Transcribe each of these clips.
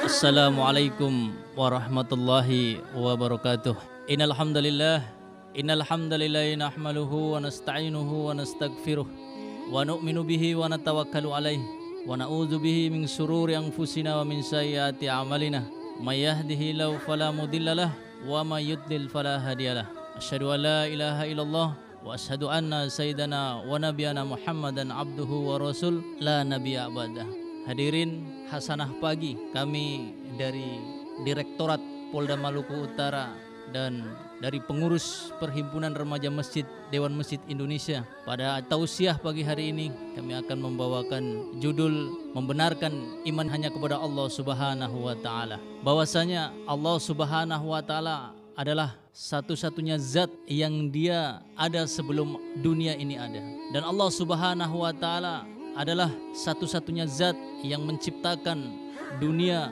Assalamualaikum warahmatullahi wabarakatuh. Innal hamdalillah nahmaluhu wa nasta'inuhu wa nastaghfiruh wa nu'minu bihi wa natawakkalu alaih wa na'udzu bihi min syururi anfusina wa min sayyiati a'malina. May yahdihillahu fala mudhillalah wa may yudlil fala hadiyalah. Asyhadu an la ilaha illallah wa asyhadu anna sayyidana wa nabiyana Muhammadan abduhu wa rasul la nabiyya ba'dah. Hadirin Hasanah Pagi, kami dari Direktorat Polda Maluku Utara dan dari pengurus Perhimpunan Remaja Masjid Dewan Masjid Indonesia, pada tausiah pagi hari ini kami akan membawakan judul membenarkan iman hanya kepada Allah Subhanahu wa taala. Bahwasanya Allah Subhanahu wa taala adalah satu-satunya zat yang dia ada sebelum dunia ini ada, dan Allah Subhanahu wa taala adalah satu-satunya zat yang menciptakan dunia,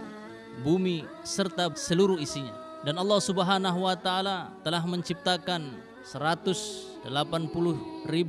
bumi, serta seluruh isinya. Dan Allah Subhanahu wa taala telah menciptakan 180.000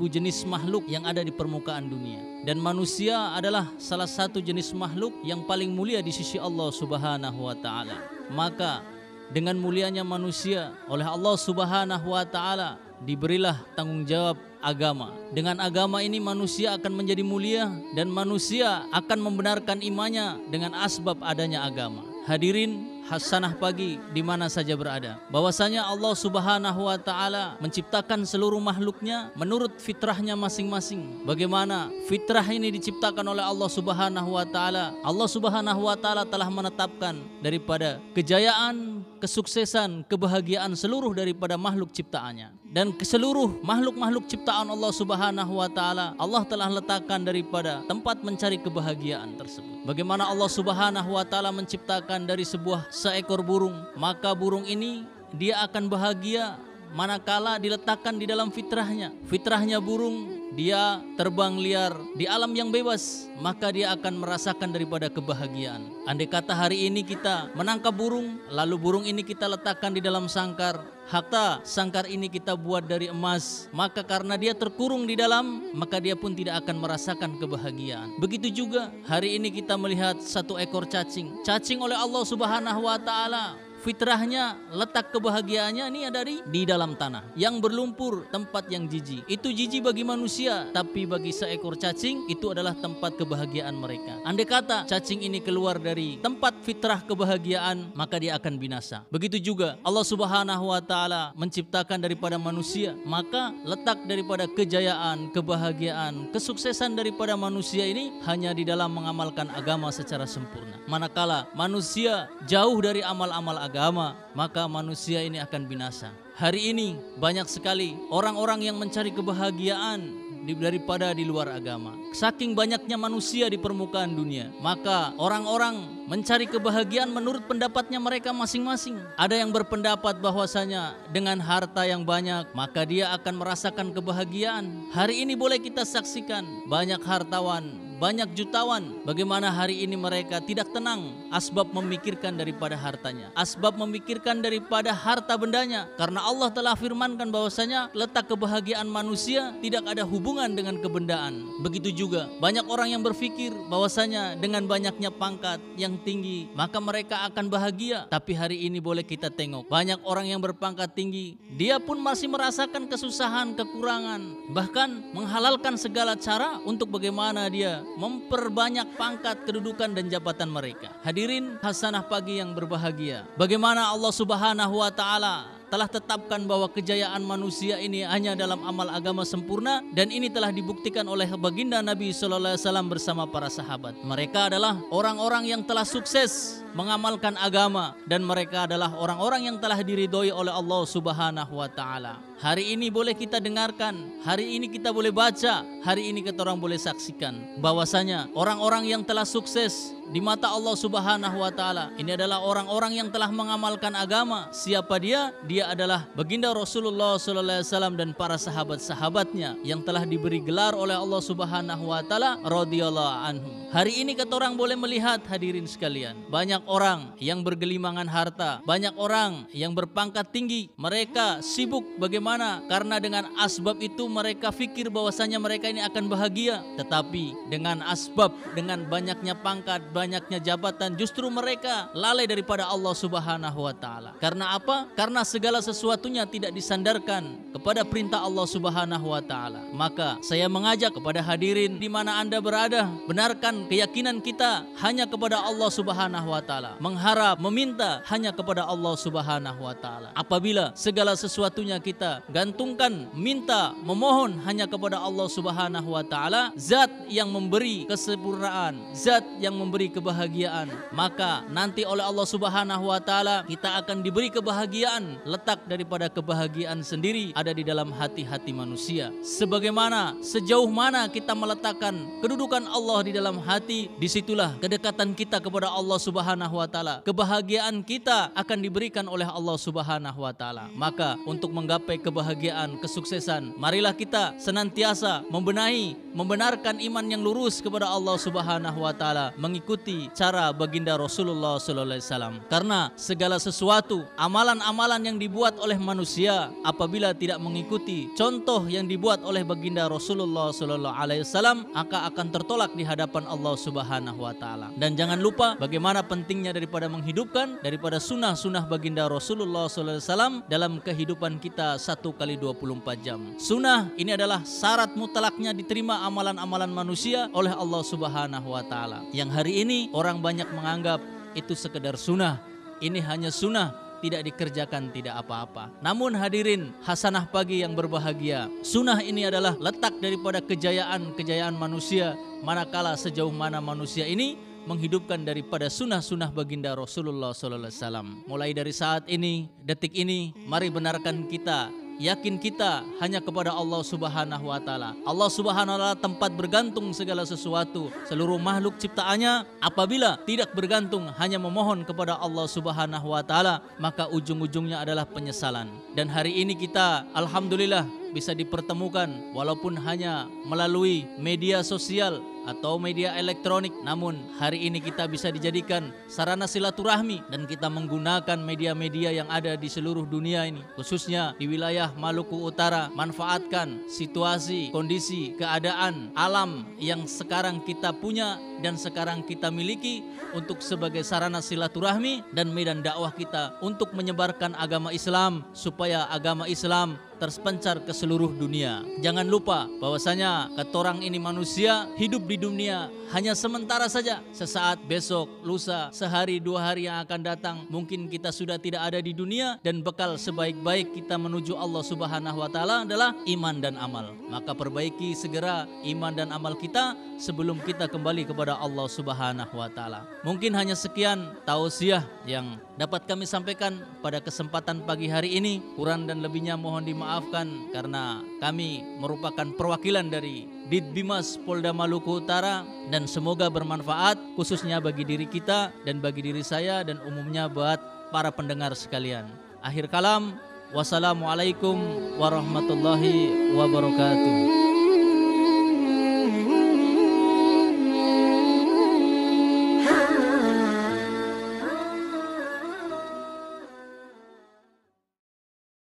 jenis makhluk yang ada di permukaan dunia. Dan manusia adalah salah satu jenis makhluk yang paling mulia di sisi Allah Subhanahu wa taala. Maka dengan mulianya manusia oleh Allah Subhanahu wa taala diberilah tanggung jawab agama. Dengan agama ini manusia akan menjadi mulia dan manusia akan membenarkan imannya dengan asbab adanya agama. Hadirin Hasanah Pagi di mana saja berada, bahwasanya Allah Subhanahu wa taala menciptakan seluruh makhluknya menurut fitrahnya masing-masing. Bagaimana fitrah ini diciptakan oleh Allah Subhanahu wa taala? Allah Subhanahu wa taala telah menetapkan daripada kejayaan, kesuksesan, kebahagiaan seluruh daripada makhluk ciptaannya. Dan seluruh makhluk-makhluk ciptaan Allah Subhanahu wa taala Allah telah letakkan daripada tempat mencari kebahagiaan tersebut. Bagaimana Allah Subhanahu wa taala menciptakan dari seekor burung, maka burung ini dia akan bahagia manakala diletakkan di dalam fitrahnya. Fitrahnya burung, dia terbang liar di alam yang bebas, maka dia akan merasakan daripada kebahagiaan. Andai kata hari ini kita menangkap burung, lalu burung ini kita letakkan di dalam sangkar, hatta sangkar ini kita buat dari emas, maka karena dia terkurung di dalam, maka dia pun tidak akan merasakan kebahagiaan. Begitu juga hari ini kita melihat satu ekor cacing. Cacing oleh Allah Subhanahu wa taala fitrahnya, letak kebahagiaannya ini ada di dalam tanah yang berlumpur, tempat yang jijik. Itu jijik bagi manusia, tapi bagi seekor cacing itu adalah tempat kebahagiaan mereka. Andai kata cacing ini keluar dari tempat fitrah kebahagiaan, maka dia akan binasa. Begitu juga Allah Subhanahu wa taala menciptakan daripada manusia, maka letak daripada kejayaan, kebahagiaan, kesuksesan daripada manusia ini hanya di dalam mengamalkan agama secara sempurna. Manakala manusia jauh dari amal-amal agama, maka manusia ini akan binasa. Hari ini banyak sekali orang-orang yang mencari kebahagiaan daripada di luar agama. Saking banyaknya manusia di permukaan dunia, maka orang-orang mencari kebahagiaan menurut pendapatnya mereka masing-masing. Ada yang berpendapat bahwasanya dengan harta yang banyak maka dia akan merasakan kebahagiaan. Hari ini boleh kita saksikan banyak hartawan, banyak jutawan, bagaimana hari ini mereka tidak tenang asbab memikirkan daripada hartanya, asbab memikirkan daripada harta bendanya, karena Allah telah firmankan bahwasanya letak kebahagiaan manusia tidak ada hubungan dengan kebendaan. Begitu juga banyak orang yang berpikir bahwasanya dengan banyaknya pangkat yang tinggi maka mereka akan bahagia. Tapi hari ini boleh kita tengok banyak orang yang berpangkat tinggi, dia pun masih merasakan kesusahan, kekurangan, bahkan menghalalkan segala cara untuk bagaimana dia memperbanyak pangkat, kedudukan dan jabatan mereka. Hadirin Hasanah Pagi yang berbahagia, bagaimana Allah Subhanahu wa taala telah tetapkan bahwa kejayaan manusia ini hanya dalam amal agama sempurna, dan ini telah dibuktikan oleh baginda Nabi sallallahu alaihi wasallam bersama para sahabat. Mereka adalah orang-orang yang telah sukses mengamalkan agama, dan mereka adalah orang-orang yang telah diridhoi oleh Allah Subhanahu wa taala. Hari ini boleh kita dengarkan, hari ini kita boleh baca, hari ini kita orang boleh saksikan bahwasanya orang-orang yang telah sukses di mata Allah Subhanahu wa taala. Ini adalah orang-orang yang telah mengamalkan agama. Siapa dia? Dia adalah baginda Rasulullah sallallahu alaihi wasallam dan para sahabat-sahabatnya yang telah diberi gelar oleh Allah Subhanahu wa taala radhiyallahu anhum. Hari ini kita orang boleh melihat, hadirin sekalian, banyak orang yang bergelimangan harta, banyak orang yang berpangkat tinggi. Mereka sibuk bagaimana, karena dengan asbab itu mereka fikir bahwasanya mereka ini akan bahagia. Tetapi dengan asbab, dengan banyaknya pangkat, banyaknya jabatan, justru mereka lalai daripada Allah Subhanahu wa taala. Karena apa? Karena segala sesuatunya tidak disandarkan kepada perintah Allah Subhanahu wa taala. Maka saya mengajak kepada hadirin di mana Anda berada, benarkan keyakinan kita hanya kepada Allah Subhanahu wa taala. Mengharap, meminta hanya kepada Allah Subhanahu wa taala. Apabila segala sesuatunya kita gantungkan, minta, memohon hanya kepada Allah Subhanahu wa taala, zat yang memberi kesempurnaan, zat yang memberi kebahagiaan, maka nanti oleh Allah Subhanahu wa taala kita akan diberi kebahagiaan. Letak daripada kebahagiaan sendiri ada di dalam hati-hati manusia. Sebagaimana sejauh mana kita meletakkan kedudukan Allah di dalam hati, disitulah kedekatan kita kepada Allah Subhanahu wa taala. Kebahagiaan kita akan diberikan oleh Allah Subhanahu wa taala. Maka untuk menggapai kebahagiaan, kesuksesan, marilah kita senantiasa membenarkan iman yang lurus kepada Allah Subhanahu wa taala, mengikuti cara baginda Rasulullah sallallahu alaihi wasallam. Karena segala sesuatu, amalan-amalan yang dibuat oleh manusia apabila tidak mengikuti contoh yang dibuat oleh baginda Rasulullah sallallahu alaihi wasallam, maka akan tertolak di hadapan Allah Subhanahu wa taala. Dan jangan lupa bagaimana pentingnya daripada menghidupkan daripada sunnah-sunnah baginda Rasulullah sallallahu alaihi wasallam dalam kehidupan kita 1x24 jam. Sunnah ini adalah syarat mutlaknya diterima amalan-amalan manusia oleh Allah Subhanahu wa taala. Yang hari ini orang banyak menganggap itu sekedar sunnah. Ini hanya sunnah, tidak dikerjakan, tidak apa-apa. Namun hadirin hasanah pagi yang berbahagia, sunnah ini adalah letak daripada kejayaan manusia, manakala sejauh mana manusia ini menghidupkan daripada sunnah-sunnah baginda Rasulullah sallallahu alaihi wasallam. Mulai dari saat ini, detik ini, mari benarkan kita, yakin kita hanya kepada Allah Subhanahu wa taala. Allah Subhanahu wa taala tempat bergantung segala sesuatu. Seluruh makhluk ciptaannya apabila tidak bergantung hanya memohon kepada Allah Subhanahu wa taala, maka ujung-ujungnya adalah penyesalan. Dan hari ini kita alhamdulillah bisa dipertemukan walaupun hanya melalui media sosial atau media elektronik, namun hari ini kita bisa dijadikan sarana silaturahmi dan kita menggunakan media-media yang ada di seluruh dunia ini, khususnya di wilayah Maluku Utara. Manfaatkan situasi, kondisi, keadaan alam yang sekarang kita punya dan sekarang kita miliki untuk sebagai sarana silaturahmi dan medan dakwah kita untuk menyebarkan agama Islam supaya agama Islam terpencar ke seluruh dunia. Jangan lupa bahwasanya ketorang ini manusia hidup di dunia hanya sementara saja. Sesaat, besok, lusa, sehari, 2 hari yang akan datang mungkin kita sudah tidak ada di dunia, dan bekal sebaik-baik kita menuju Allah Subhanahu wa taala adalah iman dan amal. Maka perbaiki segera iman dan amal kita sebelum kita kembali kepada Allah Subhanahu wa taala. Mungkin hanya sekian tausiah yang dapat kami sampaikan pada kesempatan pagi hari ini. Kurang dan lebihnya mohon dimaafkan karena kami merupakan perwakilan dari Ditbimas Polda Maluku Utara, dan semoga bermanfaat khususnya bagi diri kita dan bagi diri saya dan umumnya buat para pendengar sekalian. Akhir kalam, wassalamualaikum warahmatullahi wabarakatuh.